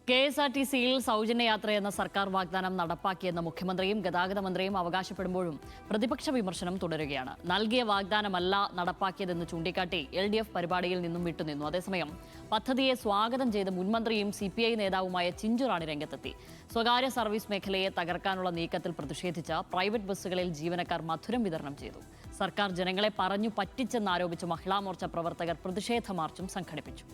കെഎസ്ആർടിസിയിൽ സൗജന്യ യാത്രയെന്ന സർക്കാർ വാഗ്ദാനം നടപ്പാക്കിയെന്ന് മുഖ്യമന്ത്രിയും ഗതാഗത മന്ത്രിയും അവകാശപ്പെടുമ്പോഴും പ്രതിപക്ഷ വിമർശനം തുടരുകയാണ്. നൽകിയ വാഗ്ദാനമല്ല നടപ്പാക്കിയതെന്ന് ചൂണ്ടിക്കാട്ടി LDF പരിപാടിയിൽ നിന്നും വിട്ടുനിന്നു. അതേസമയം പദ്ധതിയെ സ്വാഗതം ചെയ്ത് മുൻമന്ത്രിയും CPI നേതാവുമായ ചിഞ്ചു റാണി രംഗത്തെത്തി. സ്വകാര്യ സർവീസ് മേഖലയെ തകർക്കാനുള്ള നീക്കത്തിൽ പ്രതിഷേധിച്ച പ്രൈവറ്റ് ബസ്സുകളിൽ ജീവനക്കാർ മധുരം വിതരണം ചെയ്തു. സർക്കാർ ജനങ്ങളെ പറഞ്ഞു പറ്റിച്ചെന്നാരോപിച്ച് മഹിളാ മോർച്ച പ്രവർത്തകർ പ്രതിഷേധ മാർച്ചും സംഘടിപ്പിച്ചു.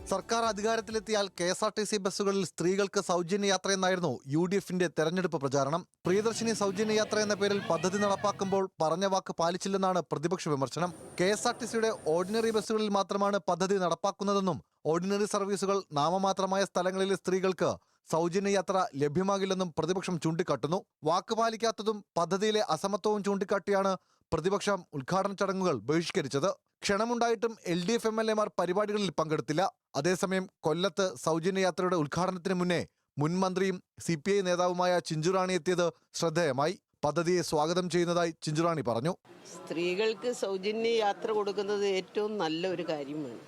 സർക്കാർ അധികാരത്തിലെത്തിയാൽ KSRTC ബസ്സുകളിൽ സ്ത്രീകൾക്ക് സൗജന്യ യാത്രയെന്നായിരുന്നു UDFന്റെ തെരഞ്ഞെടുപ്പ് പ്രചാരണം. പ്രിയദർശിനി സൗജന്യ യാത്ര എന്ന പേരിൽ പദ്ധതി നടപ്പാക്കുമ്പോൾ പറഞ്ഞ വാക്ക് പാലിച്ചില്ലെന്നാണ് പ്രതിപക്ഷ വിമർശനം. KSRTCയുടെ ഓർഡിനറി ബസ്സുകളിൽ മാത്രമാണ് പദ്ധതി നടപ്പാക്കുന്നതെന്നും ഓർഡിനറി സർവീസുകൾ നാമമാത്രമായ സ്ഥലങ്ങളിലെ സ്ത്രീകൾക്ക് സൗജന്യ യാത്ര ലഭ്യമാകില്ലെന്നും പ്രതിപക്ഷം ചൂണ്ടിക്കാട്ടുന്നു. വാക്ക് പാലിക്കാത്തതും പദ്ധതിയിലെ അസമത്വവും ചൂണ്ടിക്കാട്ടിയാണ് പ്രതിപക്ഷം ഉദ്ഘാടന ചടങ്ങുകൾ ബഹിഷ്കരിച്ചത്. ക്ഷണമുണ്ടായിട്ടും LDF MLAമാർ പരിപാടികളിൽ പങ്കെടുത്തില്ല. അതേസമയം കൊല്ലത്ത് സൗജന്യ യാത്രയുടെ ഉദ്ഘാടനത്തിന് മുന്നേ മുൻമന്ത്രിയും CPI നേതാവുമായ ചിഞ്ചുറാണി എത്തിയത് ശ്രദ്ധേയമായി. പദ്ധതിയെ സ്വാഗതം ചെയ്യുന്നതായി ചിഞ്ചുറാണി പറഞ്ഞു. സ്ത്രീകൾക്ക് സൗജന്യ യാത്ര കൊടുക്കുന്നത് ഏറ്റവും നല്ല ഒരു കാര്യമാണ്.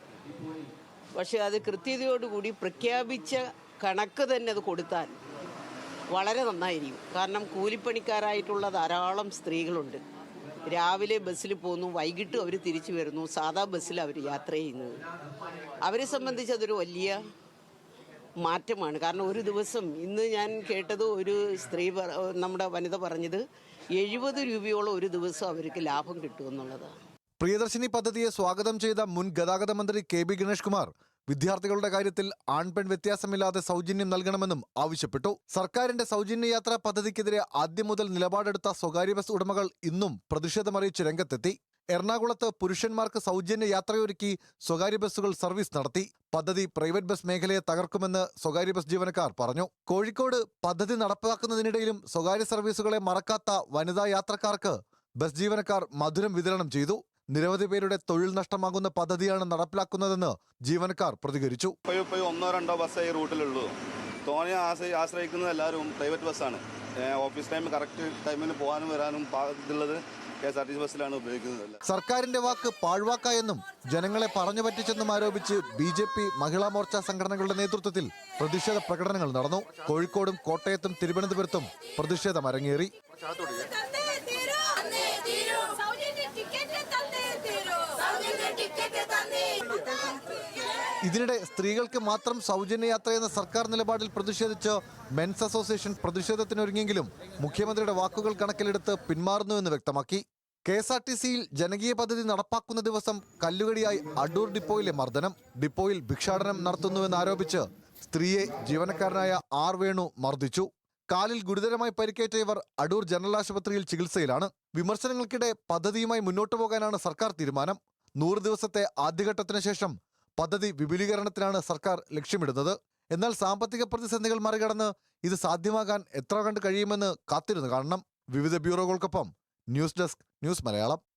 പക്ഷെ അത് കൃത്യതയോടുകൂടി പ്രഖ്യാപിച്ച കണക്ക് തന്നെ അത് കൊടുത്താൽ വളരെ നന്നായിരിക്കും. കാരണം കൂലിപ്പണിക്കാരായിട്ടുള്ള ധാരാളം സ്ത്രീകളുണ്ട്. രാവിലെ ബസ്സിൽ പോകുന്നു, വൈകിട്ടും അവർ തിരിച്ചു വരുന്നു, സാധാ ബസ്സിൽ അവർ യാത്ര ചെയ്യുന്നത്. അവരെ സംബന്ധിച്ച് അതൊരു വലിയ മാറ്റമാണ്. കാരണം ഒരു ദിവസം ഇന്ന് ഞാൻ കേട്ടത് ഒരു സ്ത്രീ നമ്മുടെ വനിത പറഞ്ഞത് 70 രൂപയോളം ഒരു ദിവസം അവർക്ക് ലാഭം കിട്ടുമെന്നുള്ളതാണ്. പ്രിയദർശിനി പദ്ധതിയെ സ്വാഗതം ചെയ്ത മുൻ ഗതാഗത മന്ത്രി KB ഗണേഷ് കുമാർ വിദ്യാർത്ഥികളുടെ കാര്യത്തിൽ ആൺപെൺ വ്യത്യാസമില്ലാതെ സൗജന്യം നൽകണമെന്നും ആവശ്യപ്പെട്ടു. സർക്കാരിന്റെ സൗജന്യ യാത്രാ പദ്ധതിക്കെതിരെ ആദ്യം മുതൽ നിലപാടെടുത്ത സ്വകാര്യ ബസ് ഉടമകൾ ഇന്നും പ്രതിഷേധമറിയിച്ച് രംഗത്തെത്തി. എറണാകുളത്ത് പുരുഷന്മാർക്ക് സൗജന്യ യാത്രയൊരുക്കി സ്വകാര്യ ബസ്സുകൾ സർവീസ് നടത്തി. പദ്ധതി പ്രൈവറ്റ് ബസ് മേഖലയെ തകർക്കുമെന്ന് സ്വകാര്യ ബസ് ജീവനക്കാർ പറഞ്ഞു. കോഴിക്കോട് പദ്ധതി നടപ്പാക്കുന്നതിനിടയിലും സ്വകാര്യ സർവീസുകളെ മറക്കാത്ത വനിതാ യാത്രക്കാർക്ക് ബസ് ജീവനക്കാർ മധുരം വിതരണം ചെയ്തു. നിരവധി പേരുടെ തൊഴിൽ നഷ്ടമാകുന്ന പദ്ധതിയാണ് നടപ്പിലാക്കുന്നതെന്ന് ജീവനക്കാർ പ്രതികരിച്ചു. ഒന്നോ രണ്ടോ ബസ്സേ ഈ റൂട്ടിലുള്ളൂ. തോനെ ആശ്രയിക്കുന്നത് എല്ലാവരും പ്രൈവറ്റ് ബസ്സാണ്. ഓഫീസ് ടൈം കറക്റ്റ് ടൈമിന് പോകാനും വരാനും ഇതുള്ളത് KSRTC ബസ്സിലാണ് ഉപയോഗിക്കുന്നത്. സർക്കാരിന്റെ വാക്ക് പാഴ്വാക്കായെന്നും ജനങ്ങളെ പറഞ്ഞു പറ്റിച്ചെന്നും ആരോപിച്ച് BJP മഹിളാ മോർച്ച സംഘടനകളുടെ നേതൃത്വത്തിൽ പ്രതിഷേധ പ്രകടനങ്ങൾ നടന്നു. കോഴിക്കോടും കോട്ടയത്തും തിരുവനന്തപുരത്തും പ്രതിഷേധം അരങ്ങേറി. ഇതിനിടെ സ്ത്രീകൾക്ക് മാത്രം സൗജന്യ യാത്രയെന്ന സർക്കാർ നിലപാടിൽ പ്രതിഷേധിച്ച് മെൻസ് അസോസിയേഷൻ പ്രതിഷേധത്തിനൊരുങ്ങിയെങ്കിലും മുഖ്യമന്ത്രിയുടെ വാക്കുകൾ കണക്കിലെടുത്ത് പിന്മാറുന്നുവെന്ന് വ്യക്തമാക്കി. KSRTCയിൽ ജനകീയ പദ്ധതി നടപ്പാക്കുന്ന ദിവസം കല്ലുകടിയായി അടൂർ ഡിപ്പോയിലെ മർദ്ദനം. ഡിപ്പോയിൽ ഭിക്ഷാടനം നടത്തുന്നുവെന്നാരോപിച്ച് സ്ത്രീയെ ജീവനക്കാരനായ R വേണു മർദ്ദിച്ചു. കാലിൽ ഗുരുതരമായി പരിക്കേറ്റ ഇവർ അടൂർ ജനറൽ ആശുപത്രിയിൽ ചികിത്സയിലാണ്. വിമർശനങ്ങൾക്കിടെ പദ്ധതിയുമായി മുന്നോട്ടു പോകാനാണ് സർക്കാർ തീരുമാനം. 100 ദിവസത്തെ ആദ്യഘട്ടത്തിന് ശേഷം പദ്ധതി വിപുലീകരണത്തിനാണ് സർക്കാർ ലക്ഷ്യമിടുന്നത്. എന്നാൽ സാമ്പത്തിക പ്രതിസന്ധികൾ മറികടന്ന് ഇത് സാധ്യമാകാൻ എത്ര കണ്ട് കഴിയുമെന്ന് കാത്തിരുന്ന് കാണണം. വിവിധ ബ്യൂറോകൾക്കൊപ്പം ന്യൂസ് ഡെസ്ക് ന്യൂസ് മലയാളം.